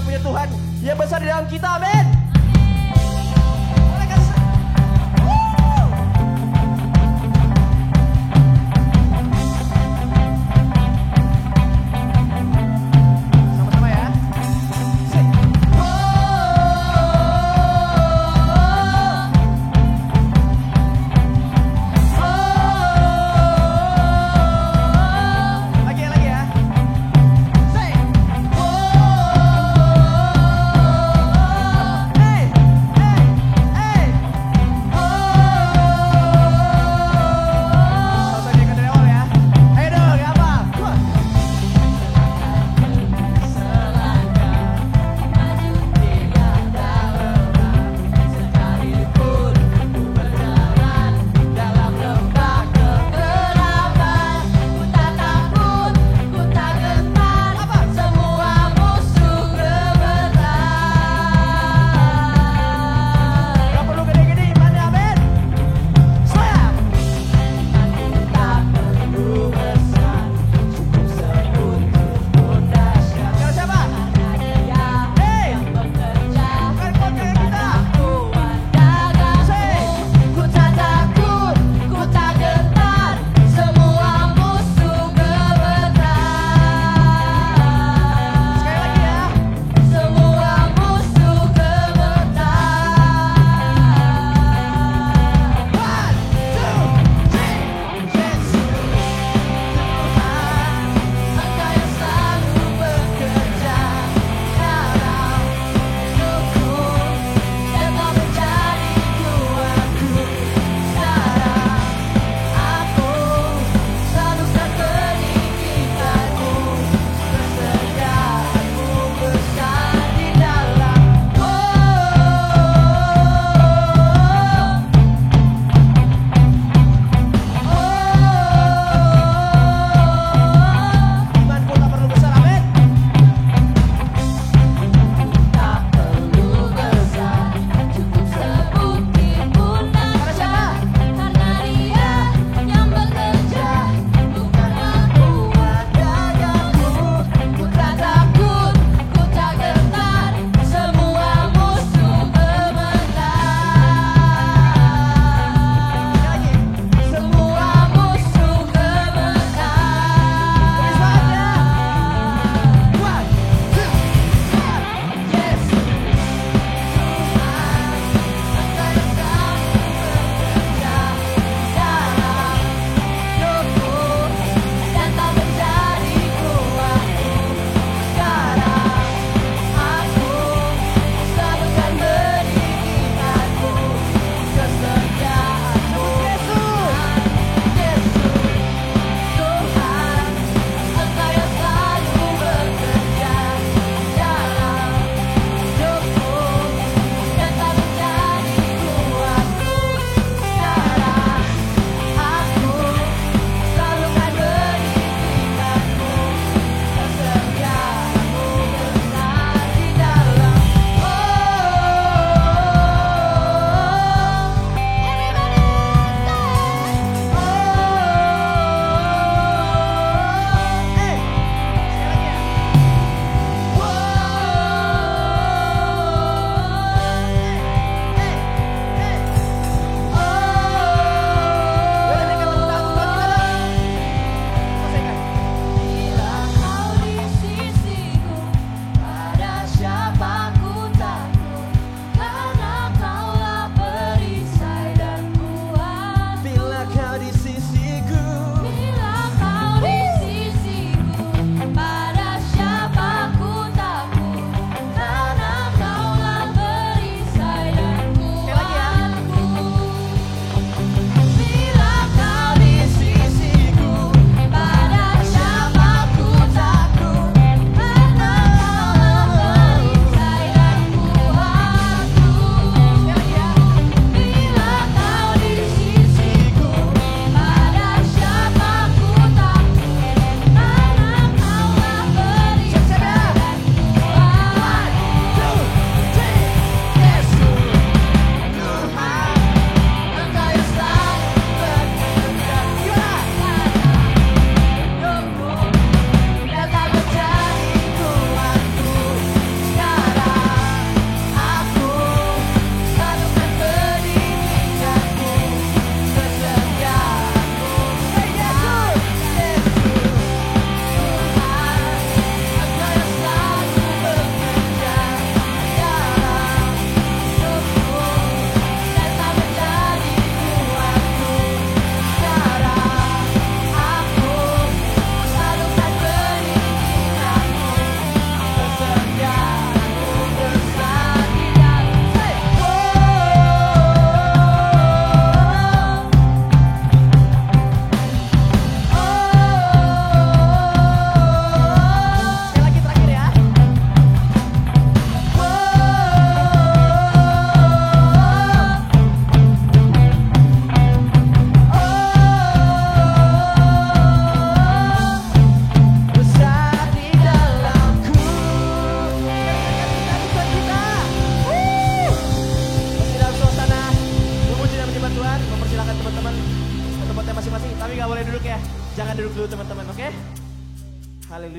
karena punya Tuhan yang besar di dalam kita, amin.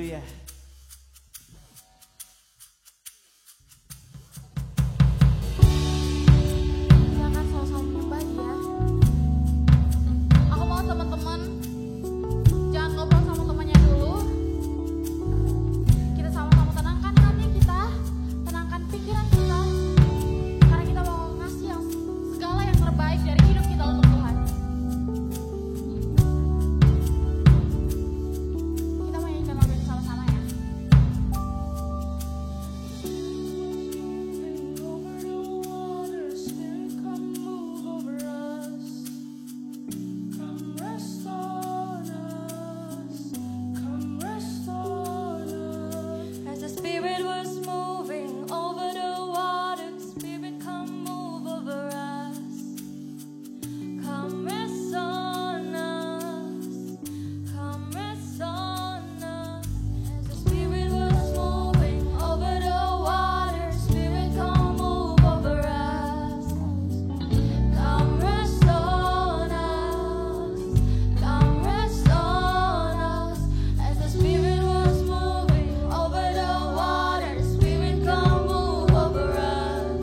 Haleluya. Silakan sama-sama menyembah dia. Aku mau teman-teman jangan ngobrol sama temannya dulu. Kita sama-sama tenangkan hati kita, tenangkan pikiran kita, karena kita mau ngasih yang segala yang terbaik dari hidup kita untuk Tuhan. Kita mau nyanyikan lagu ini sama-sama ya. As the Spirit was moving over the water, Spirit come move over us. Come rest on us. Come rest on us. As the Spirit was moving over the water, Spirit come move over us. Come rest on us. Come rest on us. As the Spirit was moving over the water, Spirit come move over us.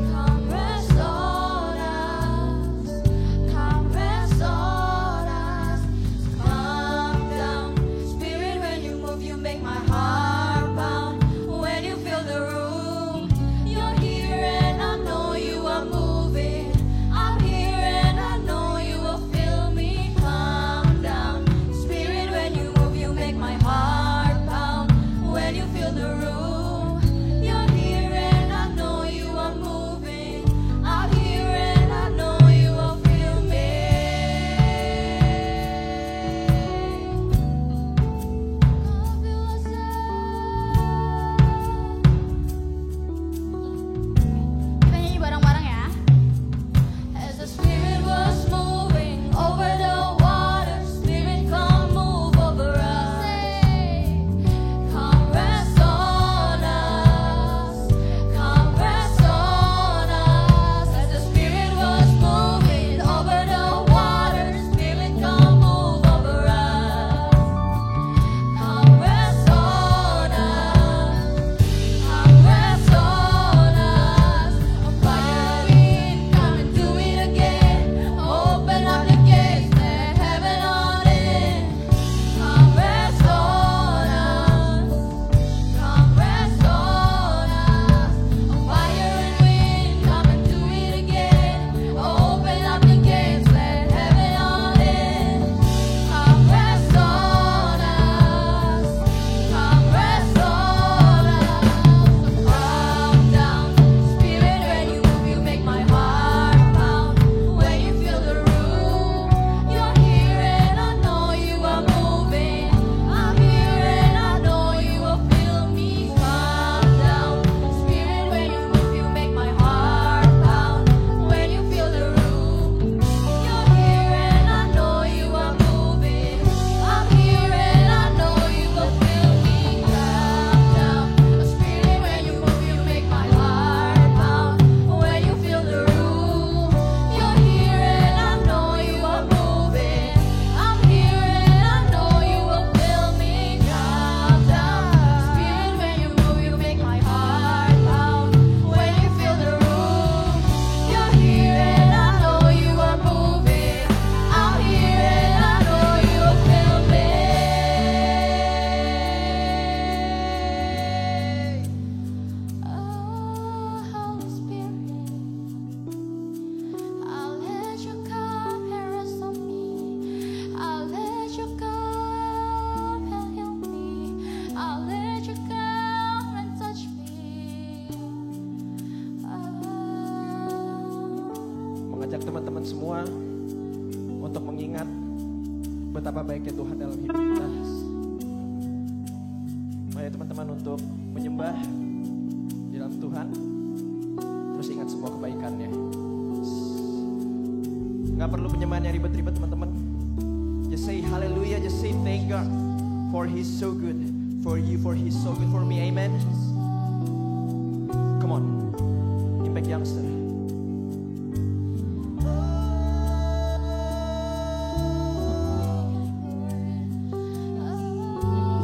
Come rest on us. Come rest on us. Come down, Spirit, when you move, you make my heart pound. When you fill the room, you're here and I know you are moving. I'm here and I know you will fill me. Come down, Spirit, when you move, you make my heart pound. When you fill the room, you're here and I know you are moving. I'm here and I know you will fill me. Come fill us Kita nyanyi bareng-bareng ya. As the Spirit was moving over the water, Spirit come move over us. Come rest on us. Come rest on us. As the Spirit was moving over the water, Spirit come move over us. Come rest on us. Come rest on us. Fire wind, come and do it again. Open up the gates, let heaven on in. Come rest on us. Come rest on us. Fire and wind, come and do it again. Open up the gates, let heaven on in. Come rest on us. Come rest on us. Calm down, Spirit, when you move, you make my heart pound. When you fill the room, you're here and I know you are moving. I'm here and I know you will fill me. Calm down, Spirit, when you move, you make my heart pound. When you fill the room, you're here and I know you are moving. I'm here and I know you will fill me. Calm down, Spirit, when you move, you make my heart pound. When you fill the room, you're here and I know you are moving. I'm here and I know you will fill me. Calm down, Spirit, when you move, you make my heart pound. When you fill the room, you're here and I know you are moving. I'm here and I know you will fill me. Oh, Holy Spirit, I'll let you come and rest on me. I'll let you come and heal me. I'll let you come and touch me. Mengajak teman-teman semua untuk mengingat betapa baiknya Tuhan dalam hidup kita. Mari teman-teman untuk menyembah di dalam Tuhan. Terus ingat semua kebaikannya. Nggak perlu penyembahan yang ribet-ribet teman-teman. Just say hallelujah, just say thank God for He's so good for you, for He's so good for me. Amen. Come on, Impact Youngster. Oh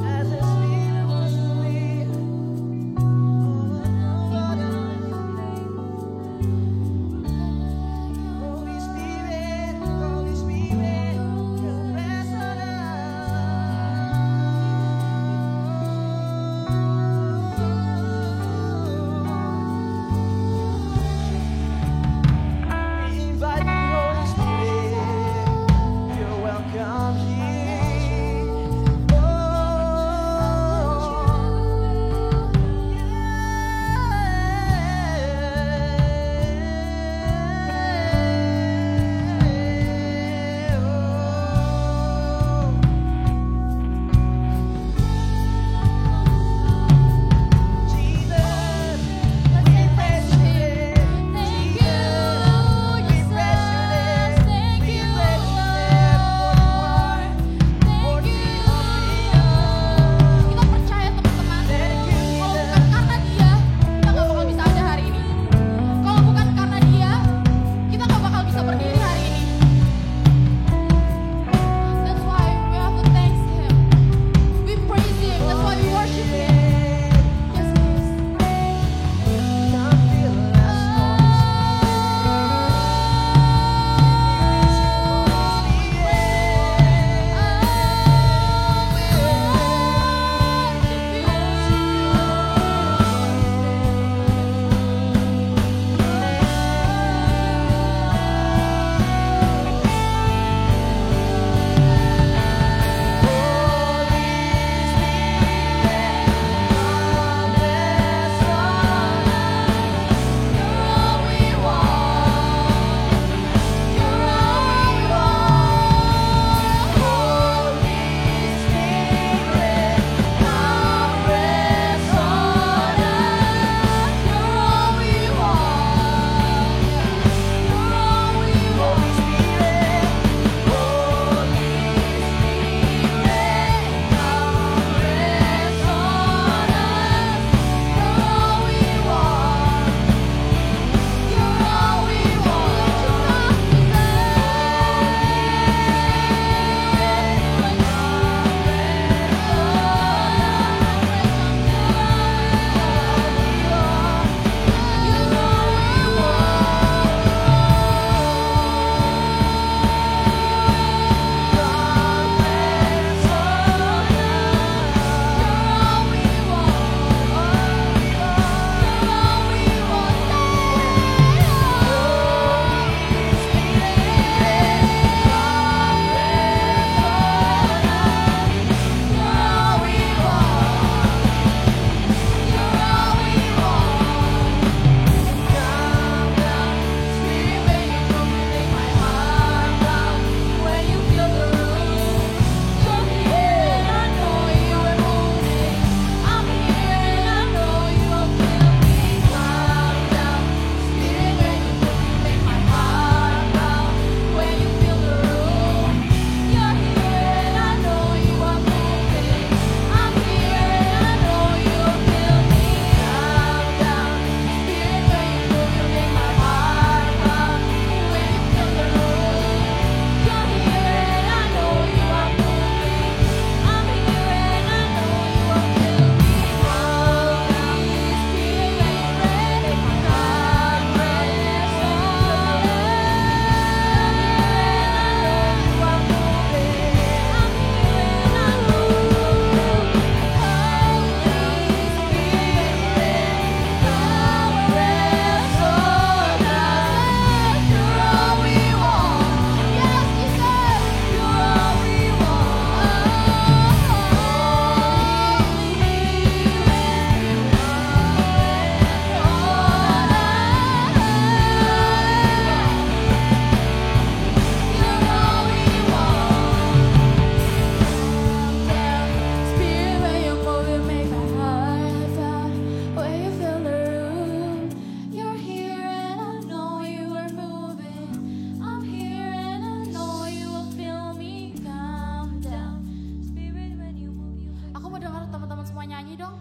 Aku mau dengar teman-teman semua nyanyi dong.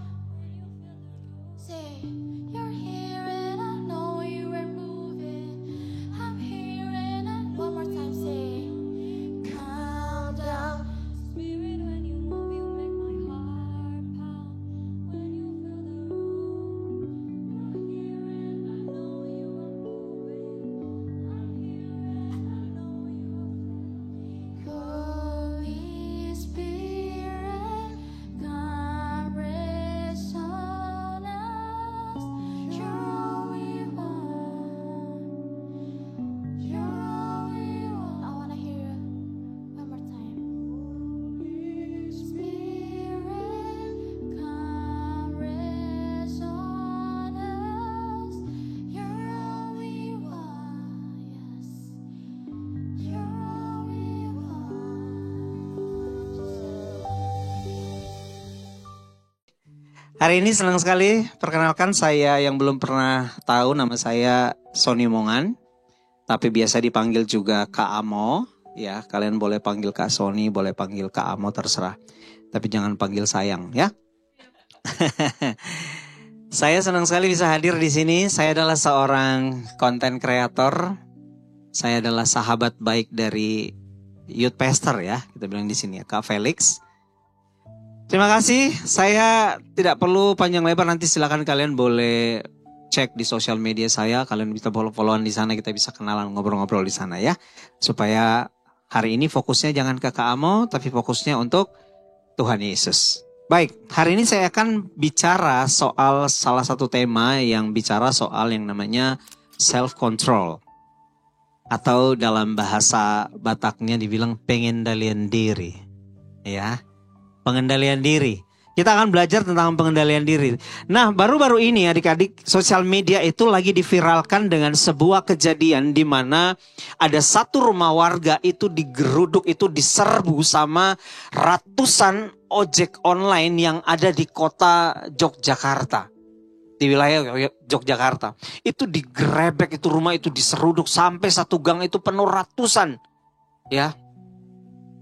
Say, you're here and I know you were moving. I'm here and I... One more time, say, calm down. Spirit, when you move, you make my heart pound. When you fill the room, you're here and I know you are moving. I'm here and I know you are. Holy Spirit, come rest on us. You're all we want. You're all we want. I wanna hear it one more time. Holy Spirit, come rest on us. You're all we want. Yes, you're all we want. Hari ini senang sekali, perkenalkan saya yang belum pernah tahu, nama saya Sony Mongan, tapi biasa dipanggil juga Kak Amo. Ya, kalian boleh panggil Kak Sony, boleh panggil Kak Amo, terserah. Tapi jangan panggil sayang ya. Saya senang sekali bisa hadir di sini. Saya adalah seorang content creator. Saya adalah sahabat baik dari youth pastor ya, kita bilang di sini ya, Kak Felix. Terima kasih. Saya tidak perlu panjang lebar, nanti silakan kalian boleh cek di sosial media saya. Kalian bisa follow-followan di sana, kita bisa kenalan, ngobrol-ngobrol di sana ya. Supaya hari ini fokusnya jangan ke Kak Amo, tapi fokusnya untuk Tuhan Yesus. Baik, hari ini saya akan bicara soal salah satu tema yang bicara soal yang namanya self-control. Atau dalam bahasa Bataknya dibilang pengendalian diri. Ya, pengendalian diri. Kita akan belajar tentang pengendalian diri. Nah, baru-baru ini adik-adik, sosial media itu lagi diviralkan dengan sebuah kejadian di mana ada satu rumah warga itu digeruduk, itu diserbu sama ratusan ojek online yang ada di kota Yogyakarta. Di wilayah Yogyakarta. Itu digerebek, itu rumah itu diseruduk sampai satu gang itu penuh ratusan. Ya.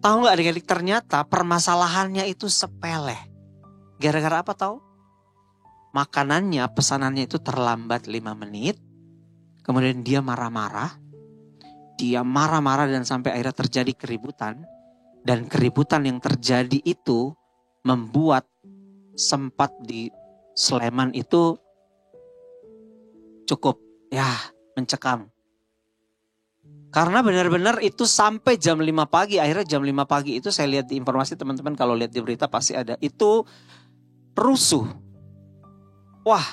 Tahu nggak adik-adik, ternyata permasalahannya itu sepele. Gara-gara apa tahu? Makanannya, pesanannya itu terlambat 5 menit. Kemudian dia marah-marah. Dia marah-marah dan sampai akhirnya terjadi keributan. Dan keributan yang terjadi itu membuat sempat di Sleman itu cukup ya mencekam. Karena benar-benar itu sampai jam 5 pagi. Akhirnya jam 5 pagi itu saya lihat di informasi teman-teman, kalau lihat di berita pasti ada. Itu rusuh. Wah,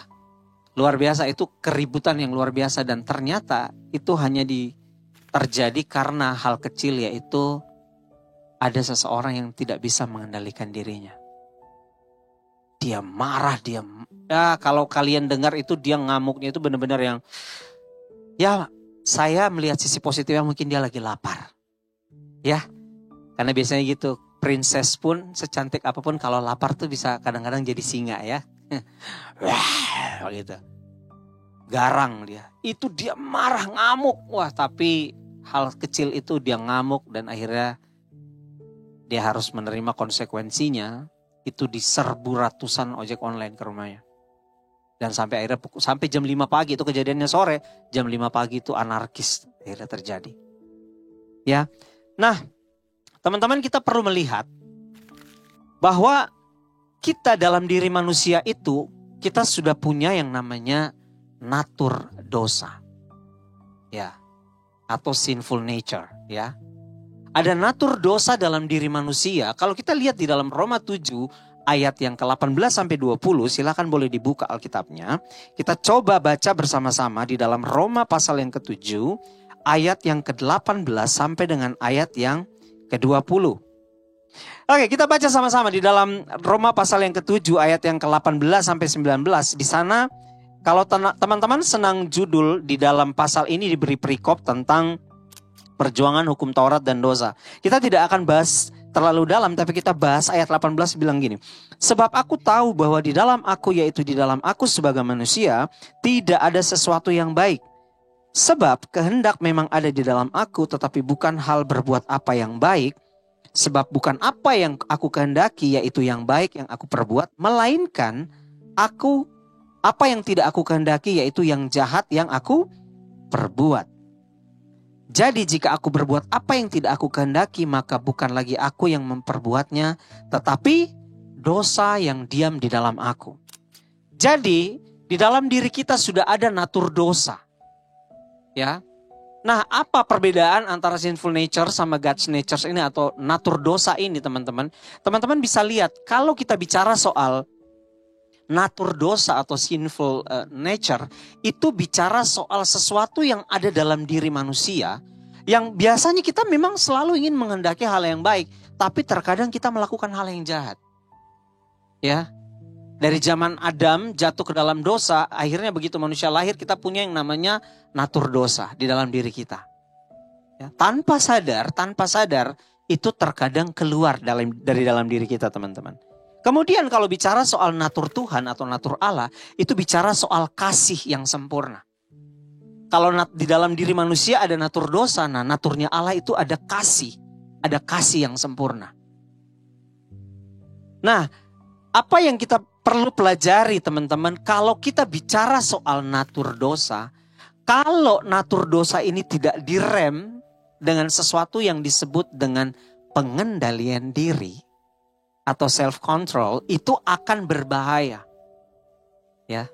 luar biasa, itu keributan yang luar biasa. Dan ternyata itu hanya terjadi karena hal kecil, yaitu ada seseorang yang tidak bisa mengendalikan dirinya. Dia marah, ya kalau kalian dengar itu dia ngamuknya itu benar-benar yang, ya saya melihat sisi positifnya, mungkin dia lagi lapar. Ya, karena biasanya gitu, princess pun secantik apapun kalau lapar tuh bisa kadang-kadang jadi singa ya. Wah, gitu. Garang dia. Itu dia marah, ngamuk. Wah, tapi hal kecil itu dia ngamuk dan akhirnya dia harus menerima konsekuensinya. Itu diserbu ratusan ojek online ke rumahnya. Dan sampai akhirnya sampai jam 5 pagi, itu kejadiannya sore, jam 5 pagi itu anarkis akhirnya terjadi. Ya. Nah, teman-teman, kita perlu melihat bahwa kita dalam diri manusia itu, kita sudah punya yang namanya natur dosa. Ya. Atau sinful nature, ya. Ada natur dosa dalam diri manusia. Kalau kita lihat di dalam Roma 7 ayat yang ke-18 sampai 20, silakan boleh dibuka Alkitabnya. Kita coba baca bersama-sama di dalam Roma pasal yang ke-7 ayat yang ke-18 sampai dengan ayat yang ke-20. Oke, kita baca sama-sama di dalam Roma pasal yang ke-7 ayat yang ke-18 sampai 19. Di sana kalau teman-teman senang judul di dalam pasal ini diberi perikop tentang perjuangan hukum Taurat dan dosa. Kita tidak akan bahas terlalu dalam, tapi kita bahas ayat 18 bilang gini. Sebab aku tahu bahwa di dalam aku, yaitu di dalam aku sebagai manusia, tidak ada sesuatu yang baik. Sebab kehendak memang ada di dalam aku, tetapi bukan hal berbuat apa yang baik. Sebab bukan apa yang aku kehendaki yaitu yang baik yang aku perbuat, melainkan apa yang tidak aku kehendaki yaitu yang jahat yang aku perbuat. Jadi jika aku berbuat apa yang tidak aku kehendaki, maka bukan lagi aku yang memperbuatnya, tetapi dosa yang diam di dalam aku. Jadi di dalam diri kita sudah ada natur dosa. Ya. Nah, apa perbedaan antara sinful nature sama God's nature ini atau natur dosa ini, teman-teman? Teman-teman bisa lihat kalau kita bicara soal natur dosa atau sinful nature, itu bicara soal sesuatu yang ada dalam diri manusia, yang biasanya kita memang selalu ingin menghendaki hal yang baik, tapi terkadang kita melakukan hal yang jahat. Ya, dari zaman Adam jatuh ke dalam dosa, akhirnya begitu manusia lahir kita punya yang namanya natur dosa di dalam diri kita. Ya, tanpa sadar itu terkadang keluar dari dalam diri kita, teman-teman. Kemudian kalau bicara soal natur Tuhan atau natur Allah, itu bicara soal kasih yang sempurna. Kalau di dalam diri manusia ada natur dosa, nah naturnya Allah itu ada kasih yang sempurna. Nah, apa yang kita perlu pelajari, teman-teman, kalau kita bicara soal natur dosa, kalau natur dosa ini tidak direm dengan sesuatu yang disebut dengan pengendalian diri atau self control, itu akan berbahaya. Ya.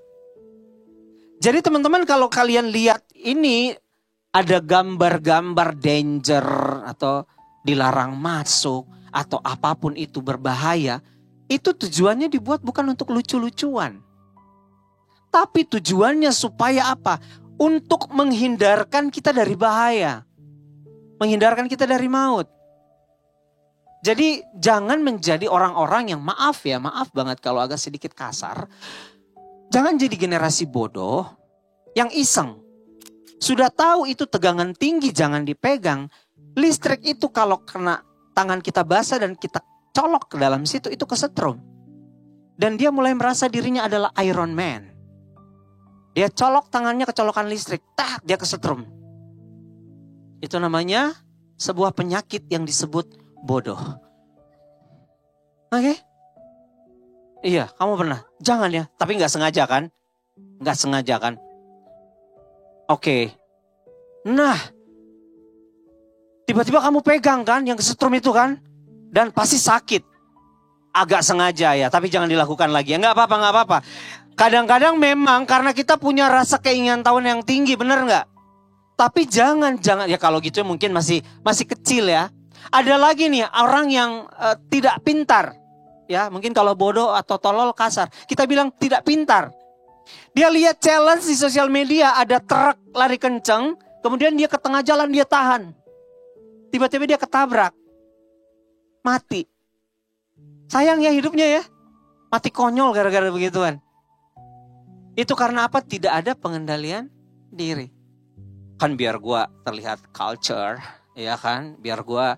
Jadi teman-teman, kalau kalian lihat ini ada gambar-gambar danger atau dilarang masuk atau apapun itu berbahaya, itu tujuannya dibuat bukan untuk lucu-lucuan. Tapi tujuannya supaya apa? Untuk menghindarkan kita dari bahaya. Menghindarkan kita dari maut. Jadi jangan menjadi orang-orang yang maaf banget kalau agak sedikit kasar. Jangan jadi generasi bodoh yang iseng. Sudah tahu itu tegangan tinggi jangan dipegang. Listrik itu kalau kena tangan kita basah dan kita colok ke dalam situ itu kesetrum. Dan dia mulai merasa dirinya adalah Iron Man. Dia colok tangannya ke colokan listrik, dia kesetrum. Itu namanya sebuah penyakit yang disebut bodoh. Oke? Iya, kamu pernah. Jangan ya, tapi gak sengaja kan? Gak sengaja kan? Oke. Nah, tiba-tiba kamu pegang kan yang kesetrum itu kan? Dan pasti sakit. Agak sengaja ya, tapi jangan dilakukan lagi. Gak apa-apa. Kadang-kadang memang karena kita punya rasa keingin tahu yang tinggi, bener gak? Tapi jangan ya kalau gitu mungkin masih kecil ya. Ada lagi nih orang yang tidak pintar. Ya, mungkin kalau bodoh atau tolol kasar. Kita bilang tidak pintar. Dia lihat challenge di sosial media, ada truk lari kenceng, kemudian dia ke tengah jalan dia tahan. Tiba-tiba dia ketabrak. Mati. Sayang ya hidupnya ya. Mati konyol gara-gara begituan. Itu karena apa? Tidak ada pengendalian diri. Kan biar gua terlihat culture, ya kan? Biar gua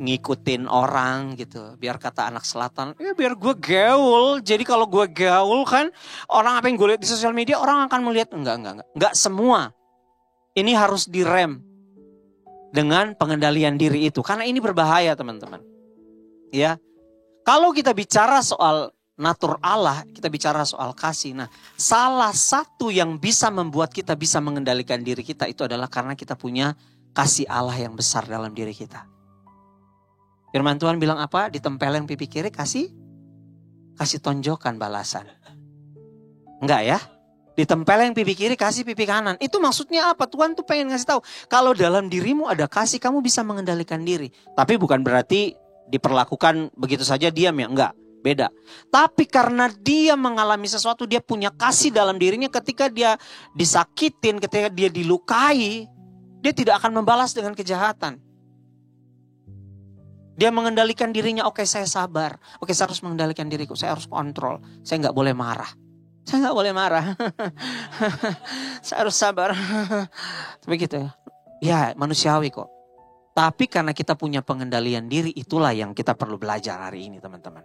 ngikutin orang gitu. Biar kata anak selatan, ya biar gua gaul. Jadi kalau gua gaul kan, orang apa yang gue lihat di sosial media, orang akan melihat. Enggak semua. Ini harus direm dengan pengendalian diri itu. Karena ini berbahaya teman-teman. Ya. Kalau kita bicara soal natur Allah, kita bicara soal kasih. Nah, salah satu yang bisa membuat kita bisa mengendalikan diri kita itu adalah karena kita punya kasih Allah yang besar dalam diri kita. Firman Tuhan bilang apa? Ditempeleng pipi kiri kasih tonjokan balasan. Enggak ya? Ditempeleng pipi kiri kasih pipi kanan. Itu maksudnya apa? Tuhan tuh pengen ngasih tahu. Kalau dalam dirimu ada kasih, kamu bisa mengendalikan diri. Tapi bukan berarti diperlakukan begitu saja diam ya. Enggak. Beda. Tapi karena dia mengalami sesuatu, dia punya kasih dalam dirinya ketika dia disakitin, ketika dia dilukai, dia tidak akan membalas dengan kejahatan. Dia mengendalikan dirinya, oke saya sabar. Oke saya harus mengendalikan diriku, saya harus kontrol. Saya gak boleh marah. Saya gak boleh marah. Saya harus sabar. Begitu ya. Ya manusiawi kok. Tapi karena kita punya pengendalian diri, itulah yang kita perlu belajar hari ini teman-teman.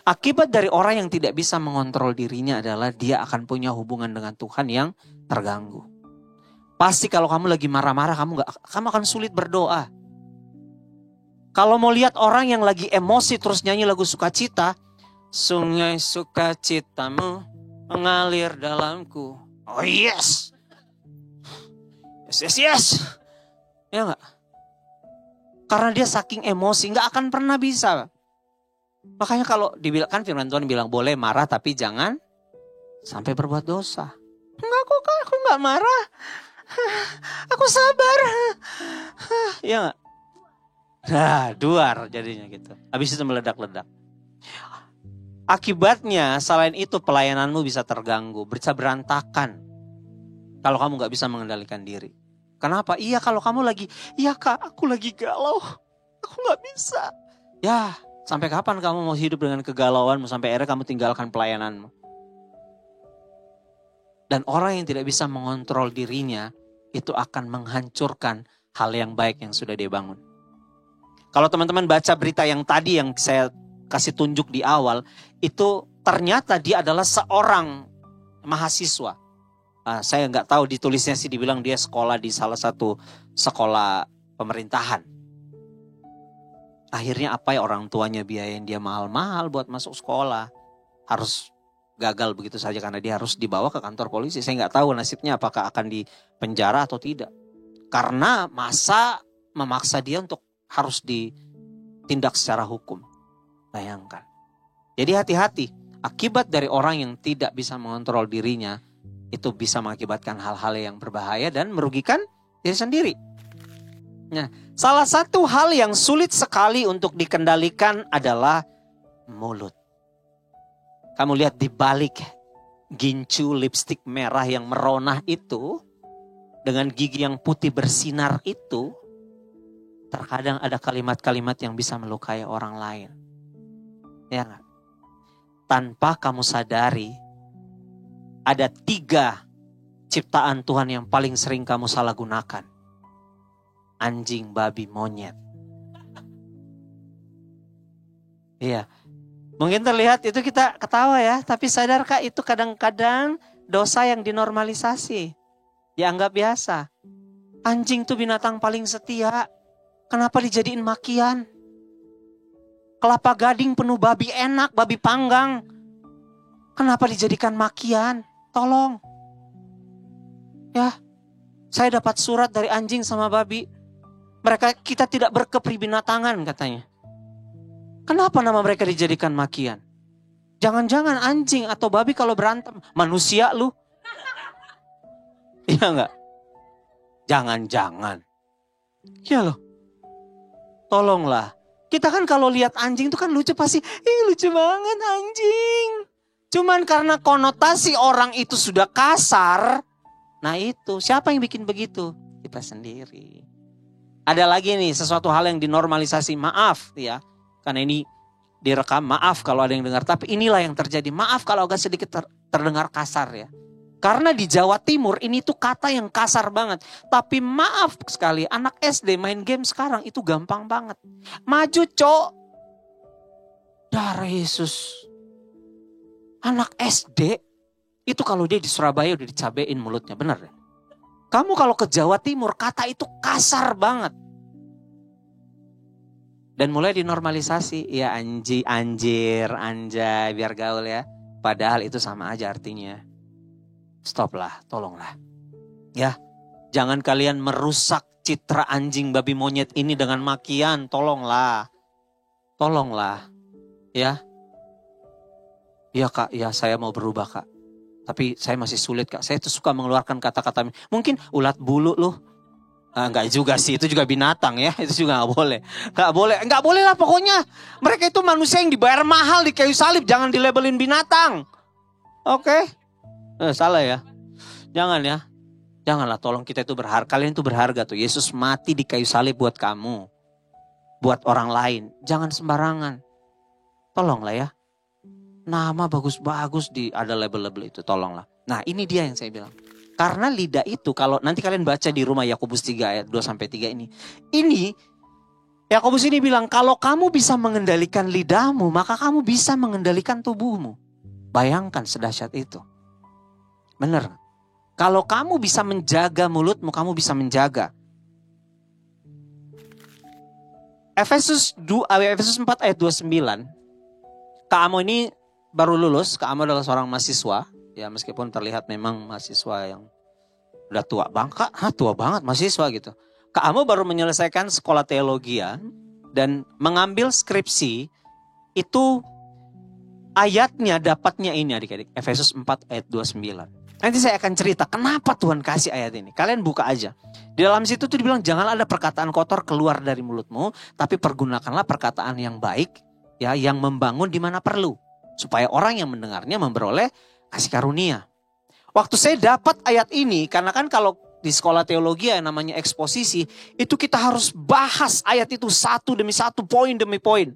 Akibat dari orang yang tidak bisa mengontrol dirinya adalah dia akan punya hubungan dengan Tuhan yang terganggu. Pasti kalau kamu lagi marah-marah kamu akan sulit berdoa. Kalau mau lihat orang yang lagi emosi terus nyanyi lagu sukacita, sungai sukacitamu mengalir dalamku. Oh yes. Yes. Ya enggak? Karena dia saking emosi, enggak akan pernah bisa. Makanya kalau dibilang, kan firman Tuhan bilang boleh marah tapi jangan sampai berbuat dosa. Enggak kok Kak, aku enggak marah. Aku sabar. Ya enggak? Nah, duar jadinya gitu. Habis itu meledak-ledak. Akibatnya selain itu pelayananmu bisa terganggu, bisa berantakan. Kalau kamu gak bisa mengendalikan diri. Kenapa? Iya kalau kamu lagi, iya Kak aku lagi galau. Aku gak bisa. Ya sampai kapan kamu mau hidup dengan kegalauanmu sampai akhirnya kamu tinggalkan pelayananmu. Dan orang yang tidak bisa mengontrol dirinya itu akan menghancurkan hal yang baik yang sudah dia bangun. Kalau teman-teman baca berita yang tadi yang saya kasih tunjuk di awal, itu ternyata dia adalah seorang mahasiswa. Saya nggak tahu ditulisnya sih dibilang dia sekolah di salah satu sekolah pemerintahan. Akhirnya apa ya orang tuanya biayain dia mahal-mahal buat masuk sekolah. Harus gagal begitu saja karena dia harus dibawa ke kantor polisi. Saya nggak tahu nasibnya apakah akan dipenjara atau tidak. Karena masa memaksa dia untuk harus ditindak secara hukum. Bayangkan. Jadi hati-hati. Akibat dari orang yang tidak bisa mengontrol dirinya, itu bisa mengakibatkan hal-hal yang berbahaya dan merugikan diri sendiri. Nah, salah satu hal yang sulit sekali untuk dikendalikan adalah mulut. Kamu lihat di balik gincu lipstik merah yang meronah itu, dengan gigi yang putih bersinar itu, terkadang ada kalimat-kalimat yang bisa melukai orang lain. Ya gak? Tanpa kamu sadari, ada 3 ciptaan Tuhan yang paling sering kamu salah gunakan. Anjing, babi, monyet. Iya. Mungkin terlihat itu kita ketawa ya, tapi sadarkah itu kadang-kadang dosa yang dinormalisasi. Dianggap biasa. Anjing tuh binatang paling setia. Kenapa dijadiin makian? Kelapa gading penuh babi enak, babi panggang. Kenapa dijadikan makian? Tolong. Ya, saya dapat surat dari anjing sama babi. Kita tidak berkepribinatangan katanya. Kenapa nama mereka dijadikan makian? Jangan-jangan anjing atau babi kalau berantem, manusia lu. Iya enggak? Jangan-jangan. Ya loh. Tolonglah. Kita kan kalau lihat anjing itu kan lucu pasti. Lucu banget anjing. Cuman karena konotasi orang itu sudah kasar. Nah itu. Siapa yang bikin begitu? Kita sendiri. Ada lagi nih sesuatu hal yang dinormalisasi. Maaf ya. Karena ini direkam. Maaf kalau ada yang dengar. Tapi inilah yang terjadi. Maaf kalau agak sedikit terdengar kasar ya. Karena di Jawa Timur ini tuh kata yang kasar banget. Tapi maaf sekali, anak SD main game sekarang itu gampang banget. Maju cok. Darah Yesus. Anak SD itu kalau dia di Surabaya udah dicabein mulutnya, bener ya? Kamu kalau ke Jawa Timur kata itu kasar banget. Dan mulai dinormalisasi. Ya anjir, anjay, biar gaul ya. Padahal itu sama aja artinya. Stoplah, tolonglah. Ya, jangan kalian merusak citra anjing babi monyet ini dengan makian. Tolonglah. Tolonglah. Ya. Ya Kak, ya saya mau berubah Kak. Tapi saya masih sulit Kak. Saya tuh suka mengeluarkan kata-kata. Mungkin ulat bulu loh. Enggak juga sih, itu juga binatang ya. Itu juga gak boleh. Gak boleh lah pokoknya. Mereka itu manusia yang dibayar mahal di kayu salib. Jangan dilabelin binatang. Oke? Salah ya. Jangan ya. Janganlah, tolong, kita itu berharga. Kalian itu berharga tuh. Yesus mati di kayu salib buat kamu. Buat orang lain. Jangan sembarangan. Tolonglah ya. Nama bagus-bagus ada label-label itu. Tolonglah. Nah ini dia yang saya bilang. Karena lidah itu, kalau nanti kalian baca di rumah Yakobus 3 ayat 2-3 ini. Ini, Yakobus ini bilang, kalau kamu bisa mengendalikan lidahmu, maka kamu bisa mengendalikan tubuhmu. Bayangkan sedahsyat itu. Benar. Kalau kamu bisa menjaga mulutmu, kamu bisa menjaga. Efesus 4 ayat 29. Kak Amo ini baru lulus. Kak Amo adalah seorang mahasiswa. Ya meskipun terlihat memang mahasiswa yang udah tua banget. Tua banget mahasiswa gitu. Kak Amo baru menyelesaikan sekolah teologi ya. Dan mengambil skripsi itu ayatnya dapatnya ini adik-adik. Efesus 4 ayat 29. Nanti saya akan cerita kenapa Tuhan kasih ayat ini. Kalian buka aja. Di dalam situ tuh dibilang jangan ada perkataan kotor keluar dari mulutmu. Tapi pergunakanlah perkataan yang baik. Ya, yang membangun di mana perlu. Supaya orang yang mendengarnya memperoleh kasih karunia. Waktu saya dapat ayat ini. Karena kan kalau di sekolah teologi yang namanya eksposisi. Itu kita harus bahas ayat itu satu demi satu, poin demi poin.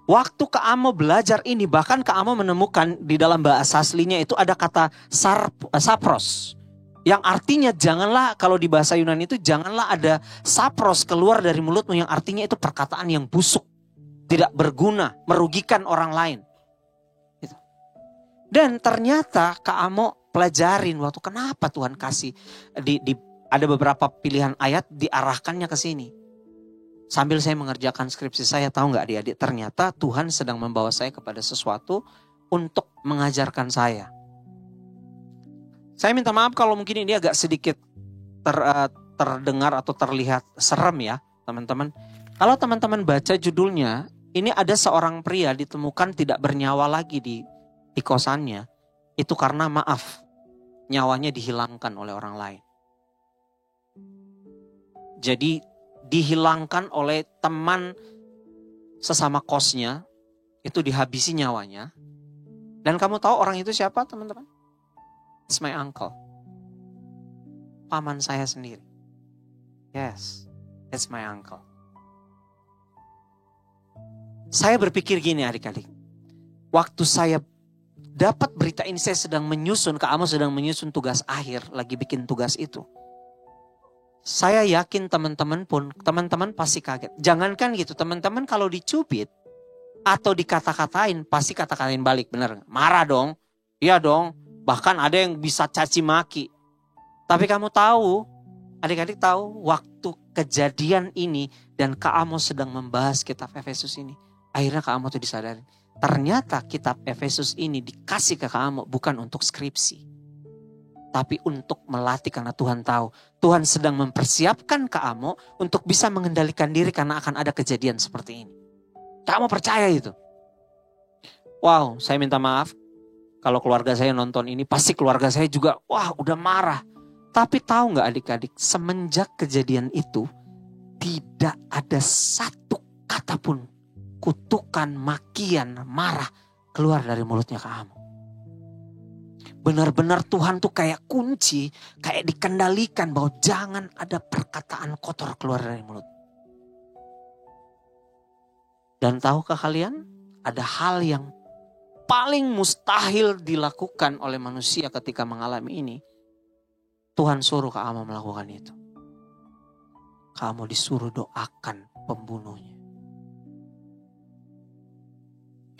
Waktu Kak Amo belajar ini, bahkan Kak Amo menemukan di dalam bahasa aslinya itu ada kata sapros. Yang artinya janganlah, kalau di bahasa Yunani itu janganlah ada sapros keluar dari mulutmu. Yang artinya itu perkataan yang busuk. Tidak berguna, merugikan orang lain. Gitu. Dan ternyata Kak Amo pelajarin waktu kenapa Tuhan kasih. Ada beberapa pilihan ayat diarahkannya ke sini. Sambil saya mengerjakan skripsi saya, tahu nggak adik-adik, ternyata Tuhan sedang membawa saya kepada sesuatu untuk mengajarkan saya. Saya minta maaf kalau mungkin ini agak sedikit terdengar atau terlihat serem ya teman-teman. Kalau teman-teman baca judulnya, ini ada seorang pria ditemukan tidak bernyawa lagi di kosannya. Itu karena maaf, nyawanya dihilangkan oleh orang lain. Jadi dihilangkan oleh teman sesama kosnya, itu dihabisi nyawanya. Dan kamu tahu orang itu siapa teman-teman? It's my uncle. Paman saya sendiri. Yes, it's my uncle. Saya berpikir gini adik-adik. Waktu saya dapat berita ini, saya sedang menyusun, Kak Amo sedang menyusun tugas akhir, lagi bikin tugas itu. Saya yakin teman-teman pasti kaget. Jangankan gitu, teman-teman kalau dicubit atau dikata-katain, pasti kata-katain balik, benar? Marah dong, iya dong. Bahkan ada yang bisa caci maki. Tapi kamu tahu, adik-adik tahu, waktu kejadian ini dan Kak Amo sedang membahas kitab Efesus ini, akhirnya Kak Amo tuh disadari. Ternyata kitab Efesus ini dikasih ke Kak Amo bukan untuk skripsi. Tapi untuk melatih karena Tuhan tahu. Tuhan sedang mempersiapkan Kak Amo untuk bisa mengendalikan diri karena akan ada kejadian seperti ini. Kak Amo percaya itu. Wow, saya minta maaf. Kalau keluarga saya nonton ini, pasti keluarga saya juga, wah udah marah. Tapi tahu gak adik-adik, semenjak kejadian itu, tidak ada satu kata pun kutukan, makian, marah keluar dari mulutnya Kak Amo. Benar-benar Tuhan tuh kayak kunci, kayak dikendalikan bahwa jangan ada perkataan kotor keluar dari mulut. Dan tahukah kalian, ada hal yang paling mustahil dilakukan oleh manusia ketika mengalami ini. Tuhan suruh Kak Amo melakukan itu. Kak Amo disuruh doakan pembunuhnya.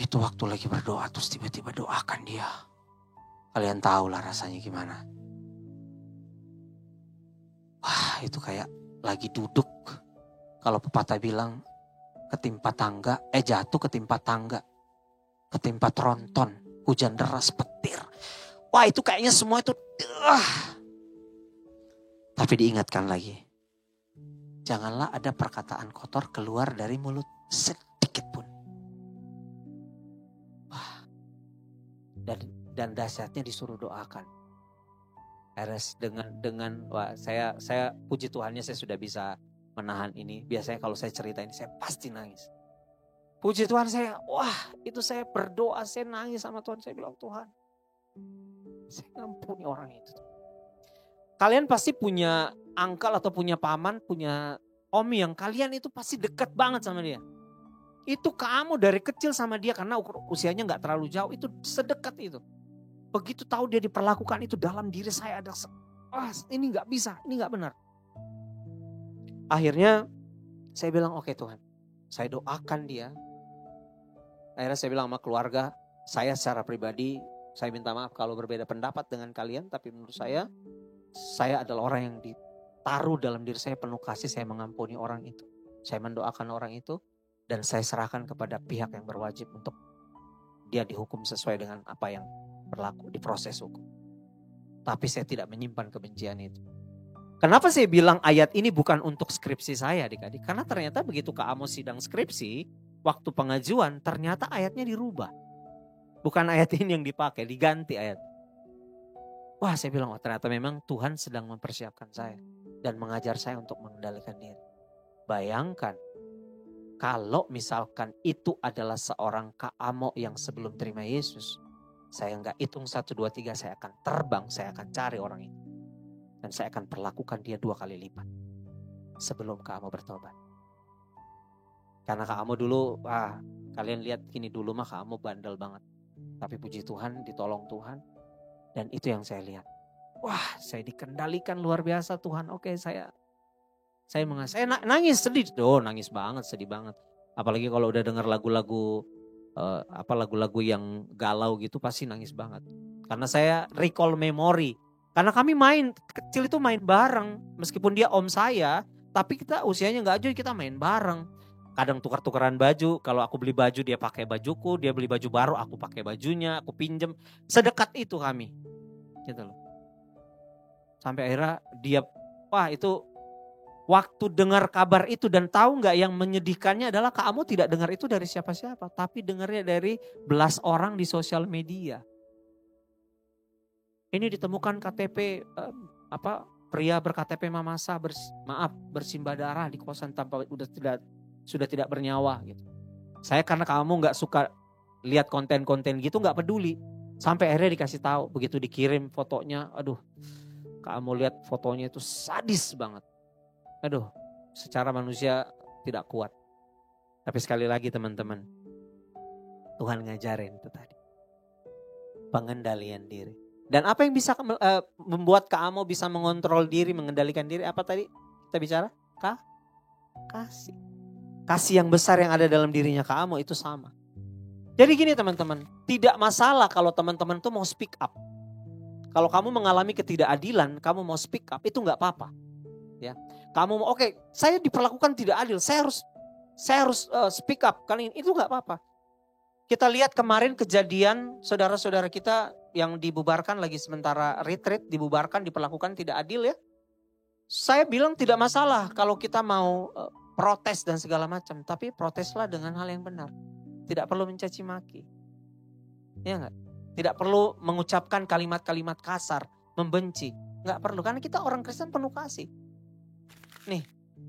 Itu waktu lagi berdoa, terus tiba-tiba doakan dia. Kalian tahulah rasanya gimana. Wah, itu kayak lagi duduk. Kalau pepatah bilang ketimpa tangga, jatuh ketimpa tangga. Ketimpa tronton, hujan deras, petir. Wah, itu kayaknya semua itu. Tapi diingatkan lagi. Janganlah ada perkataan kotor keluar dari mulut sedikit pun. Wah. Dan dahsyatnya disuruh doakan. Eres dengan wah, saya puji Tuhannya saya sudah bisa menahan ini. Biasanya kalau saya cerita ini saya pasti nangis. Puji Tuhan saya, wah itu saya berdoa, saya nangis sama Tuhan. Saya bilang Tuhan, saya ngampuni orang itu. Kalian pasti punya uncle atau punya paman, punya om yang kalian itu pasti dekat banget sama dia. Itu kamu dari kecil sama dia karena usianya gak terlalu jauh, itu sedekat itu. Begitu tahu dia diperlakukan itu dalam diri saya ada, ini gak bisa, ini gak benar. Akhirnya saya bilang oke Tuhan, saya doakan dia. Akhirnya saya bilang sama keluarga, saya secara pribadi, saya minta maaf kalau berbeda pendapat dengan kalian. Tapi menurut saya adalah orang yang ditaruh dalam diri saya penuh kasih, saya mengampuni orang itu. Saya mendoakan orang itu dan saya serahkan kepada pihak yang berwajib untuk dia dihukum sesuai dengan apa yang berlaku di proses hukum. Tapi saya tidak menyimpan kebencian itu. Kenapa saya bilang ayat ini bukan untuk skripsi saya adik-adik? Karena ternyata begitu Kak Amos sidang skripsi, waktu pengajuan ternyata ayatnya dirubah. Bukan ayat ini yang dipakai, diganti ayat. Wah, saya bilang, ternyata memang Tuhan sedang mempersiapkan saya dan mengajar saya untuk mengendalikan diri. Bayangkan, kalau misalkan itu adalah seorang Kak Amo yang sebelum terima Yesus, saya nggak hitung 1, 2, 3, saya akan terbang, saya akan cari orang itu. Dan saya akan perlakukan dia 2 kali lipat sebelum Kak Amo bertobat. Karena Kak Amo dulu, kalian lihat gini dulu mah Kak Amo bandel banget. Tapi puji Tuhan, ditolong Tuhan. Dan itu yang saya lihat. Wah, saya dikendalikan luar biasa Tuhan. Oke, saya nangis, sedih. Nangis banget, sedih banget. Apalagi kalau udah dengar lagu-lagu lagu-lagu yang galau gitu pasti nangis banget. Karena saya recall memory. Karena kami kecil itu main bareng. Meskipun dia om saya, tapi kita usianya gak jauh, kita main bareng. Kadang tukar-tukaran baju. Kalau aku beli baju dia pakai bajuku, dia beli baju baru aku pakai bajunya, aku pinjem. Sedekat itu kami. Gitu loh. Sampai akhirnya dia, itu waktu dengar kabar itu dan tahu nggak yang menyedihkannya adalah Kak Amo tidak dengar itu dari siapa-siapa, tapi dengarnya dari belas orang di sosial media. Ini ditemukan KTP pria berKTP Mamasa bersimbah darah di kosan tanpa sudah tidak bernyawa gitu. Saya karena Kak Amo nggak suka lihat konten-konten gitu, nggak peduli. Sampai akhirnya dikasih tahu, begitu dikirim fotonya, aduh, Kak Amo lihat fotonya itu sadis banget. Aduh, secara manusia tidak kuat. Tapi sekali lagi teman-teman, Tuhan ngajarin itu tadi. Pengendalian diri. Dan apa yang bisa membuat Kak Amo bisa mengontrol diri, mengendalikan diri? Apa tadi kita bicara? Kasih. Kasih yang besar yang ada dalam dirinya Kak Amo itu sama. Jadi gini teman-teman, tidak masalah kalau teman-teman tuh mau speak up. Kalau kamu mengalami ketidakadilan, kamu mau speak up, itu gak apa-apa. Ya, kamu mau saya diperlakukan tidak adil, saya harus speak up kali ini, itu nggak apa-apa. Kita lihat kemarin kejadian saudara-saudara kita yang dibubarkan lagi sementara retreat, dibubarkan, diperlakukan tidak adil ya. Saya bilang tidak masalah kalau kita mau protes dan segala macam, tapi proteslah dengan hal yang benar. Tidak perlu mencaci maki, ya nggak? Tidak perlu mengucapkan kalimat-kalimat kasar, membenci, nggak perlu karena kita orang Kristen penuh kasih. Nih,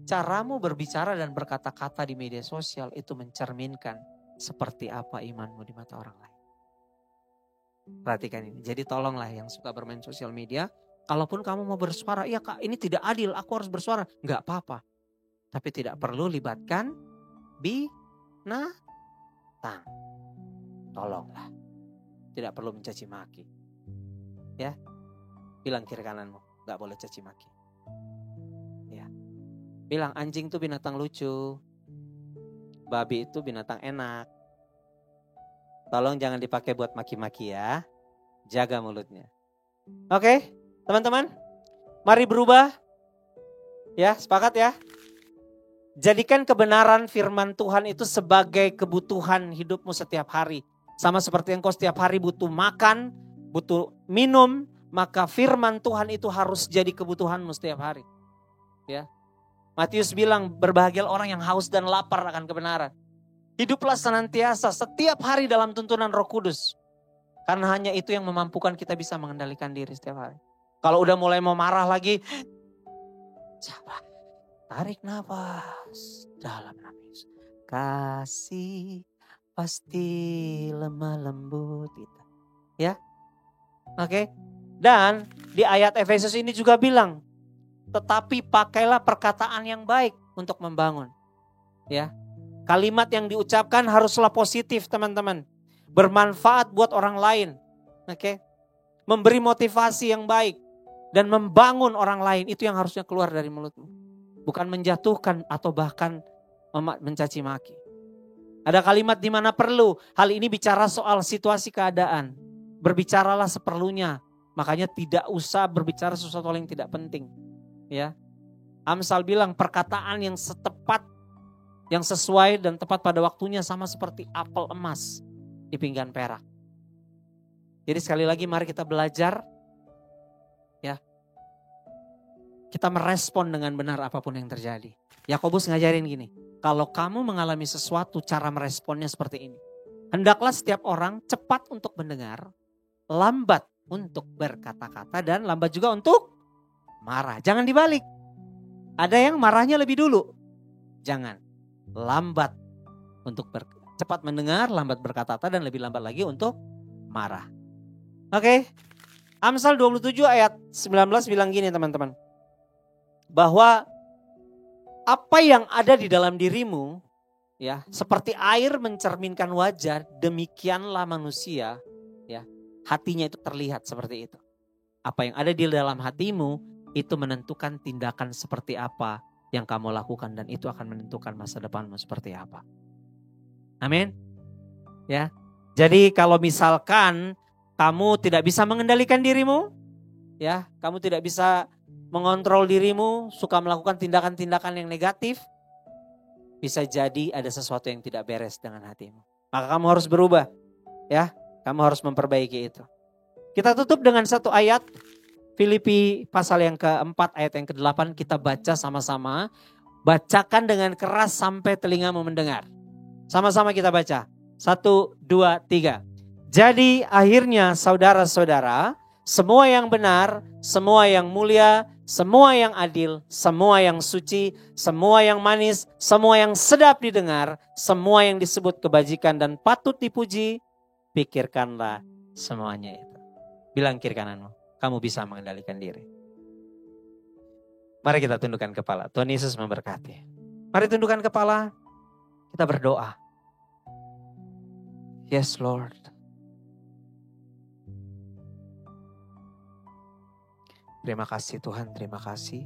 caramu berbicara dan berkata-kata di media sosial itu mencerminkan seperti apa imanmu di mata orang lain. Perhatikan ini. Jadi tolonglah yang suka bermain sosial media, kalaupun kamu mau bersuara, iya Kak ini tidak adil, aku harus bersuara. Enggak apa-apa. Tapi tidak perlu libatkan binatang. Tolonglah. Tidak perlu mencaci maki. Ya, bilang kiri kananmu, enggak boleh caci maki. Bilang anjing itu binatang lucu, babi itu binatang enak. Tolong jangan dipakai buat maki-maki ya, jaga mulutnya. Oke, teman-teman, mari berubah. Ya, sepakat ya. Jadikan kebenaran firman Tuhan itu sebagai kebutuhan hidupmu setiap hari. Sama seperti engkau setiap hari butuh makan, butuh minum, maka firman Tuhan itu harus jadi kebutuhanmu setiap hari. Ya. Matius bilang berbahagialah orang yang haus dan lapar akan kebenaran. Hiduplah senantiasa setiap hari dalam tuntunan Roh Kudus. Karena hanya itu yang memampukan kita bisa mengendalikan diri setiap hari. Kalau udah mulai mau marah lagi, tarik nafas dalam nafas. Kasih pasti lemah lembut kita. Ya, oke. Dan di ayat Efesus ini juga bilang, tetapi pakailah perkataan yang baik untuk membangun. Ya. Kalimat yang diucapkan haruslah positif, teman-teman. Bermanfaat buat orang lain. Oke. Memberi motivasi yang baik dan membangun orang lain, itu yang harusnya keluar dari mulutmu. Bukan menjatuhkan atau bahkan mencaci maki. Ada kalimat di mana perlu. Hal ini bicara soal situasi keadaan. Berbicaralah seperlunya. Makanya tidak usah berbicara sesuatu yang tidak penting. Ya, Amsal bilang perkataan yang setepat yang sesuai dan tepat pada waktunya, sama seperti apel emas di pinggan perak. Jadi sekali lagi mari kita belajar ya. Kita merespon dengan benar apapun yang terjadi. Yakobus ngajarin gini, kalau kamu mengalami sesuatu, cara meresponnya seperti ini. Hendaklah setiap orang cepat untuk mendengar, lambat untuk berkata-kata, dan lambat juga untuk marah. Jangan dibalik. Ada yang marahnya lebih dulu. Jangan. Lambat untuk cepat mendengar, lambat berkata-kata, dan lebih lambat lagi untuk marah. Oke. Amsal 27 ayat 19 bilang gini teman-teman. Bahwa apa yang ada di dalam dirimu, ya, seperti air mencerminkan wajah, demikianlah manusia, ya, hatinya itu terlihat seperti itu. Apa yang ada di dalam hatimu itu menentukan tindakan seperti apa yang kamu lakukan, dan itu akan menentukan masa depanmu seperti apa. Amin. Ya. Jadi kalau misalkan kamu tidak bisa mengendalikan dirimu, ya, kamu tidak bisa mengontrol dirimu, suka melakukan tindakan-tindakan yang negatif, bisa jadi ada sesuatu yang tidak beres dengan hatimu. Maka kamu harus berubah, ya. Kamu harus memperbaiki itu. Kita tutup dengan satu ayat, Filipi pasal yang keempat ayat yang ke-8, kita baca sama-sama. Bacakan dengan keras sampai telingamu mendengar. Sama-sama kita baca. 1, 2, 3. Jadi akhirnya saudara-saudara, semua yang benar, semua yang mulia, semua yang adil, semua yang suci, semua yang manis, semua yang sedap didengar, semua yang disebut kebajikan dan patut dipuji, pikirkanlah semuanya itu. Bilang kiri kananmu, kamu bisa mengendalikan diri. Mari kita tundukkan kepala. Tuhan Yesus memberkati. Mari tundukkan kepala, kita berdoa. Yes Lord. Terima kasih Tuhan, terima kasih.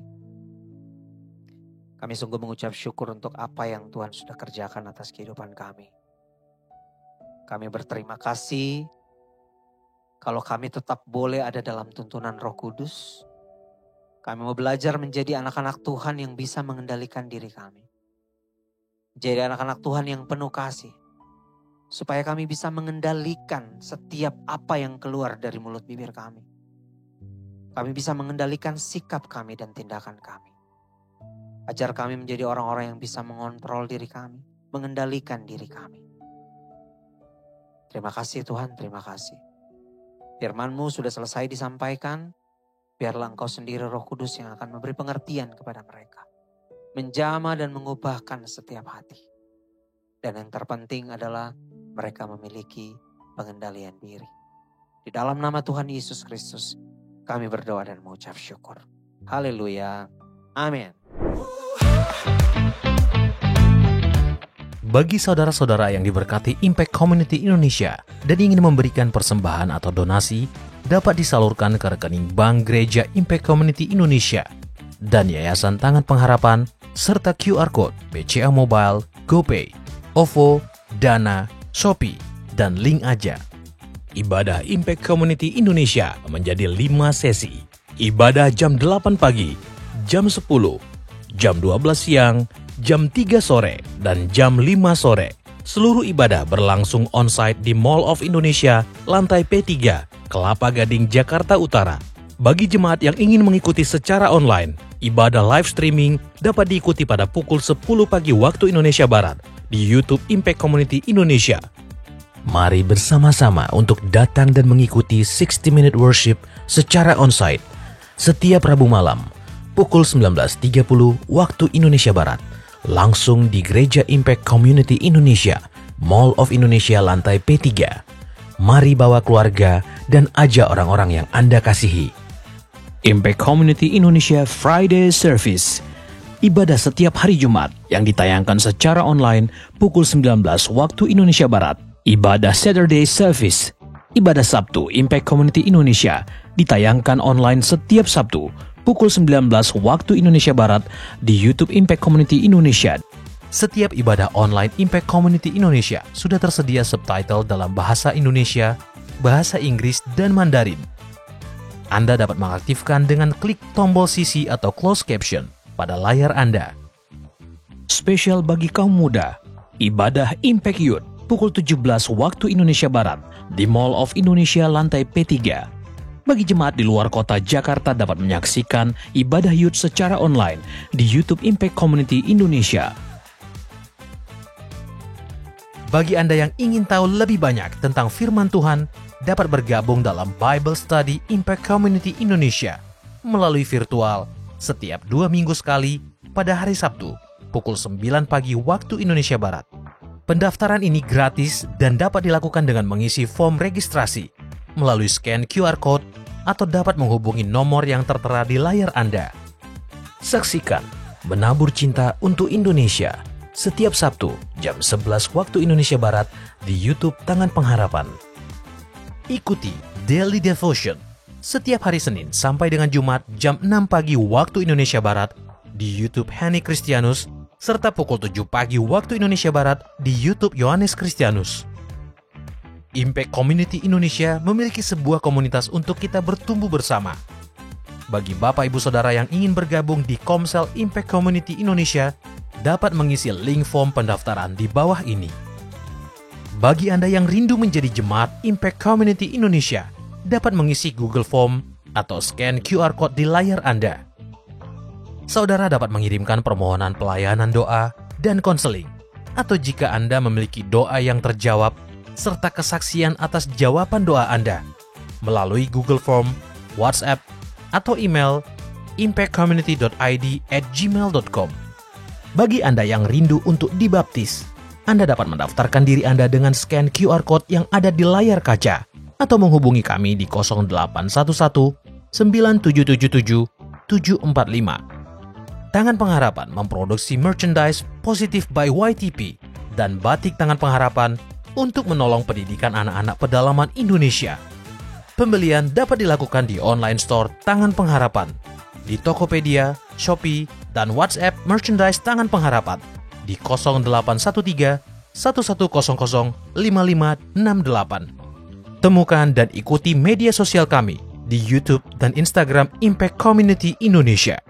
Kami sungguh mengucap syukur untuk apa yang Tuhan sudah kerjakan atas kehidupan kami. Kami berterima kasih kalau kami tetap boleh ada dalam tuntunan Roh Kudus. Kami mau belajar menjadi anak-anak Tuhan yang bisa mengendalikan diri kami. Jadi anak-anak Tuhan yang penuh kasih. Supaya kami bisa mengendalikan setiap apa yang keluar dari mulut bibir kami. Kami bisa mengendalikan sikap kami dan tindakan kami. Ajar kami menjadi orang-orang yang bisa mengontrol diri kami, mengendalikan diri kami. Terima kasih Tuhan, terima kasih. Firman-Mu sudah selesai disampaikan, biarlah Engkau sendiri Roh Kudus yang akan memberi pengertian kepada mereka. Menjamah dan mengubahkan setiap hati. Dan yang terpenting adalah mereka memiliki pengendalian diri. Di dalam nama Tuhan Yesus Kristus, kami berdoa dan mengucap syukur. Haleluya. Amin. Bagi saudara-saudara yang diberkati Impact Community Indonesia dan ingin memberikan persembahan atau donasi, dapat disalurkan ke rekening Bank Gereja Impact Community Indonesia dan Yayasan Tangan Pengharapan, serta QR Code BCA Mobile, GoPay, OVO, Dana, Shopee, dan Link Aja. Ibadah Impact Community Indonesia menjadi 5 sesi. Ibadah jam 8 pagi, jam 10, jam 12 siang, jam 3 sore, dan jam 5 sore. Seluruh ibadah berlangsung on-site di Mall of Indonesia, lantai P3, Kelapa Gading, Jakarta Utara. Bagi jemaat yang ingin mengikuti secara online, ibadah live streaming dapat diikuti pada pukul 10 pagi waktu Indonesia Barat di YouTube Impact Community Indonesia. Mari bersama-sama untuk datang dan mengikuti 60 Minute Worship secara on-site setiap Rabu malam pukul 19.30 waktu Indonesia Barat, langsung di Gereja Impact Community Indonesia, Mall of Indonesia lantai P3. Mari bawa keluarga dan ajak orang-orang yang Anda kasihi. Impact Community Indonesia Friday Service, ibadah setiap hari Jumat yang ditayangkan secara online pukul 19 waktu Indonesia Barat. Ibadah Saturday Service, ibadah Sabtu Impact Community Indonesia ditayangkan online setiap Sabtu pukul 19 waktu Indonesia Barat di YouTube Impact Community Indonesia. Setiap ibadah online Impact Community Indonesia sudah tersedia subtitle dalam bahasa Indonesia, bahasa Inggris, dan Mandarin. Anda dapat mengaktifkan dengan klik tombol CC atau closed caption pada layar Anda. spesial bagi kaum muda. Ibadah Impact Youth pukul 17 waktu Indonesia Barat di Mall of Indonesia lantai P3. Bagi jemaat di luar kota Jakarta dapat menyaksikan ibadah youth secara online di YouTube Impact Community Indonesia. Bagi Anda yang ingin tahu lebih banyak tentang firman Tuhan, dapat bergabung dalam Bible Study Impact Community Indonesia melalui virtual setiap 2 minggu sekali pada hari Sabtu pukul 9 pagi waktu Indonesia Barat. Pendaftaran ini gratis dan dapat dilakukan dengan mengisi form registrasi melalui scan QR Code atau dapat menghubungi nomor yang tertera di layar Anda. Saksikan Menabur Cinta untuk Indonesia setiap Sabtu jam 11 waktu Indonesia Barat di YouTube Tangan Pengharapan. Ikuti Daily Devotion setiap hari Senin sampai dengan Jumat jam 6 pagi waktu Indonesia Barat di YouTube Henny Kristianus serta pukul 7 pagi waktu Indonesia Barat di YouTube Yohanes Kristianus. Impact Community Indonesia memiliki sebuah komunitas untuk kita bertumbuh bersama. Bagi Bapak Ibu Saudara yang ingin bergabung di Komsel Impact Community Indonesia, dapat mengisi link form pendaftaran di bawah ini. Bagi Anda yang rindu menjadi jemaat Impact Community Indonesia, dapat mengisi Google Form atau scan QR Code di layar Anda. Saudara dapat mengirimkan permohonan pelayanan doa dan konseling, atau jika Anda memiliki doa yang terjawab, serta kesaksian atas jawaban doa Anda, melalui Google Form, WhatsApp, atau email impactcommunity.id@gmail.com. Bagi Anda yang rindu untuk dibaptis, Anda dapat mendaftarkan diri Anda dengan scan QR Code yang ada di layar kaca, atau menghubungi kami di 0811 9777 745. Tangan Pengharapan memproduksi merchandise Positive by YTP dan batik Tangan Pengharapan untuk menolong pendidikan anak-anak pedalaman Indonesia. Pembelian dapat dilakukan di online store Tangan Pengharapan, di Tokopedia, Shopee, dan WhatsApp merchandise Tangan Pengharapan di 0813 1100 5568. Temukan dan ikuti media sosial kami di YouTube dan Instagram Impact Community Indonesia.